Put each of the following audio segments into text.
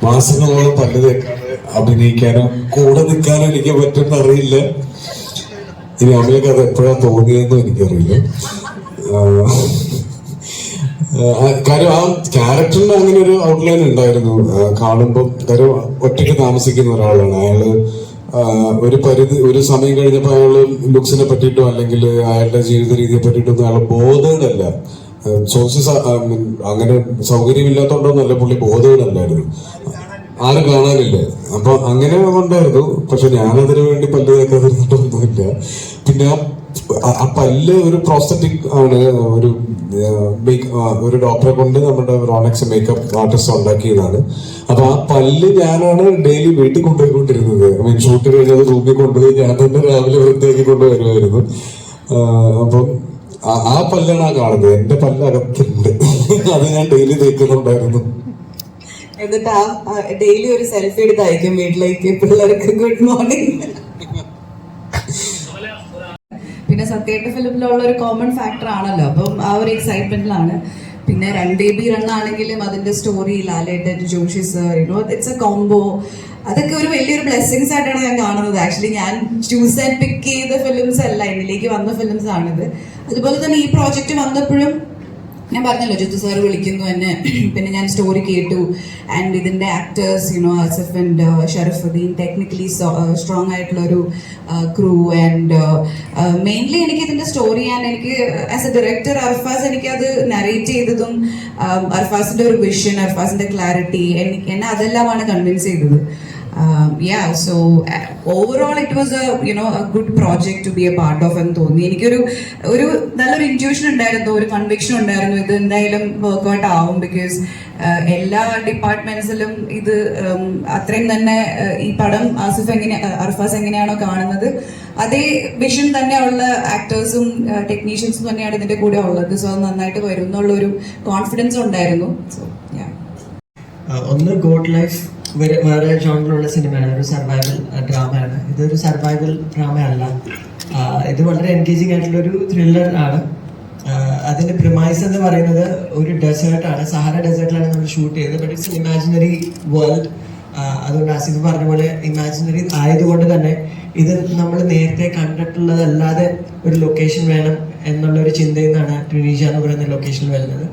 മാസങ്ങളോളം പല്ല് തേക്കാതെ അഭിനയിക്കാനോ കൂടെ നിൽക്കാനോ എനിക്ക് പറ്റുമെന്ന് അറിയില്ല. ഇനി അമ്മയ്ക്ക് അത് എപ്പോഴാണ് തോന്നിയതെന്നും എനിക്കറിയില്ല. കാര്യം ആ ക്യാരക്ടറിന് അങ്ങനെ ഒരു ഔട്ട്ലൈൻ ഉണ്ടായിരുന്നു. കാണുമ്പോൾ കാര്യം ഒറ്റയ്ക്ക് താമസിക്കുന്ന ഒരാളാണ് അയാള്. ഒരു സമയം കഴിഞ്ഞപ്പോൾ അയാള് ലുക്സിനെ പറ്റിയിട്ടോ അല്ലെങ്കിൽ അയാളുടെ ജീവിത രീതിയെ പറ്റിയിട്ടൊന്നും അയാൾ ബോധേഡല്ല. സോഴ്സസ് അങ്ങനെ സൗകര്യമില്ലാത്തോണ്ടോ നല്ല പുള്ളി ബോധേഡല്ലായിരുന്നു, ആരും കാണാനില്ല. അപ്പൊ അങ്ങനെ ഉണ്ടായിരുന്നു. പക്ഷെ ഞാനതിനു വേണ്ടി പല്ല് തേക്കാതിരുന്നിട്ടൊന്നുമില്ല. പിന്നെ ആ പല്ല് ഒരു പ്രോസ്തറ്റിക് ആണ്. ഒരു ഡോക്ടറെ കൊണ്ട് നമ്മുടെ റോണക്സ് മേക്കപ്പ് ആർട്ടിസ്റ്റ് ഉണ്ടാക്കിയതാണ്. അപ്പൊ ആ പല്ല് ഞാനാണ് ഡെയിലി വീട്ടിൽ കൊണ്ടുപോയിക്കൊണ്ടിരുന്നത്. ഷൂട്ട് കഴിഞ്ഞത് റൂമിൽ കൊണ്ടുപോയി ഞാൻ തന്നെ രാവിലെ വൃത്തിയാക്കി കൊണ്ടുവരുമായിരുന്നു. അപ്പം ആ പല്ലാണ് ആ കാണുന്നത്. എന്റെ പല്ല് അകത്തുണ്ട്, അത് ഞാൻ ഡെയിലി തേക്കുന്നുണ്ടായിരുന്നു. എന്നിട്ട് ആ ഡെയിലി ഒരു സെൽഫി എടുത്തായിരിക്കും വീട്ടിലേക്ക് പിള്ളേർക്ക് ഗുഡ് മോർണിംഗ്. പിന്നെ സത്യേട്ട ഫിലിമിലുള്ള ഒരു കോമൺ ഫാക്ടർ ആണല്ലോ, അപ്പം ആ ഒരു എക്സൈറ്റ്മെന്റിലാണ്. പിന്നെ രണ്ടേബി റണ്ണാണെങ്കിലും അതിന്റെ story Lalettan, Joshi sir, it's a combo. അതൊക്കെ ഒരു വലിയൊരു ബ്ലെസ്സിങ്സ് ആയിട്ടാണ് ഞാൻ കാണുന്നത്. ആക്ച്വലി ഞാൻ ചൂസ് ആൻഡ് പിക്ക് ചെയ്ത ഫിലിംസ് അല്ല, എന്നിലേക്ക് വന്ന ഫിലിംസ് ആണിത്. അതുപോലെ തന്നെ ഈ പ്രോജക്റ്റ് വന്നപ്പോഴും ഞാൻ പറഞ്ഞല്ലോ, ജിത്തു സാർ വിളിക്കുന്നു എന്നെ. പിന്നെ ഞാൻ സ്റ്റോറി കേട്ടു. ആൻഡ് ഇതിന്റെ actors Asif and Sharafudheen, technically strong ആയിട്ടുള്ള ഒരു ക്രൂ. ആൻഡ് മെയിൻലി എനിക്ക് ഇതിന്റെ സ്റ്റോറി എനിക്ക് ആസ് എ ഡയറക്ടർ അർഫാസ് എനിക്കത് നറേറ്റ് ചെയ്തതും അർഫാസിന്റെ ഒരു വിഷൻ, അർഫാസിന്റെ ക്ലാരിറ്റി എന്നെ അതെല്ലാമാണ് കൺവിൻസ് ചെയ്തത്. So overall it was a good project to be a part of എന്ന് തോന്നി. എനിക്കൊരു നല്ലൊരു ഇൻറ്റ്യൂഷൻ ഉണ്ടായിരുന്നു, ഒരു കൺവിക്ഷൻ ഉണ്ടായിരുന്നു ഇത് എന്തായാലും വർക്ക്ഔട്ട് ആവും. ബിക്കോസ് എല്ലാ ഡിപ്പാർട്ട്മെന്റ്സിലും ഇത് അത്രയും തന്നെ ഈ പടം അർഫാസ് എങ്ങനെയാണോ കാണുന്നത് അതേ വിഷൻ തന്നെയുള്ള ആക്ടേഴ്സും ടെക്നീഷ്യൻസും തന്നെയാണ് ഇതിന്റെ കൂടെ ഉള്ളത്. സോ അത് നന്നായിട്ട് വരും എന്നുള്ളൊരു കോൺഫിഡൻസ് ഉണ്ടായിരുന്നു. സോ ഒന്ന് ഗോഡ് ലൈഫ് വേറെ ജോണിലുള്ള സിനിമയാണ്, ഒരു സർവൈവൽ ഡ്രാമയാണ്. ഇതൊരു സർവൈവൽ ഡ്രാമ അല്ല, ഇത് വളരെ എൻഗേജിങ് ആയിട്ടുള്ള ഒരു ത്രില്ലർ ആണ്. അതിന്റെ പ്രിമൈസ് എന്ന് പറയുന്നത് ഒരു ഡെസേർട്ടാണ്, സഹാറ ഡെസേർട്ടിലാണ് നമ്മൾ ഷൂട്ട് ചെയ്തത്. But it's imaginary world. അതുകൊണ്ട് ആസിഫ് പറഞ്ഞ പോലെ ഇമാജിനറി ആയതുകൊണ്ട് തന്നെ ഇത് നമ്മൾ നേരത്തെ കണ്ടിട്ടുള്ളതല്ലാതെ ഒരു ലൊക്കേഷൻ വേണം എന്നുള്ളൊരു ചിന്തയിൽ നിന്നാണ് ട്യൂണീഷ്യ എന്ന് പറയുന്ന ലൊക്കേഷൻ വരുന്നത്.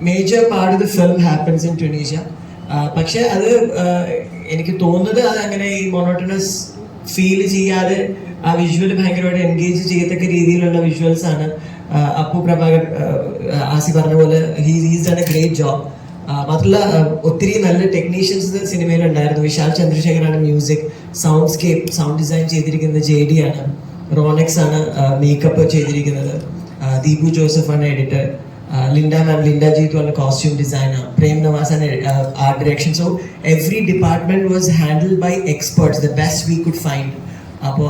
Major part of the film happens in Tunisia. പക്ഷെ അത് എനിക്ക് തോന്നുന്നത് അത് അങ്ങനെ ഈ മോണോട്ടണസ് ഫീൽ ചെയ്യാതെ ആ വിഷ്വൽ ഭയങ്കരമായിട്ട് എൻഗേജ് ചെയ്യത്തക്ക രീതിയിലുള്ള വിഷ്വൽസ് ആണ്. അപ്പു പ്രഭാകർ ആസി പറഞ്ഞ പോലെ he's done a great job. മാത്രമല്ല ഒത്തിരി നല്ല ടെക്നീഷ്യൻസ് സിനിമയിലുണ്ടായിരുന്നു. വിശാൽ ചന്ദ്രശേഖറാണ് മ്യൂസിക്, സൗണ്ട് ഡിസൈൻ ചെയ്തിരിക്കുന്നത് JD ആണ്, റോണക്സ് ആണ് മേക്കപ്പ് ചെയ്തിരിക്കുന്നത്, ദീപു ജോസഫ് ആണ് editor, Linda Jeetu on the costume designer, Prem Nawaz and art direction. So every department was handled by experts, the best we could find. അപ്പോൾ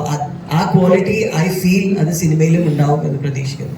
ആ ക്വാളിറ്റി ഐ ഫീൽ അത് സിനിമയിലും ഉണ്ടാവും എന്ന് പ്രതീക്ഷിക്കുന്നു.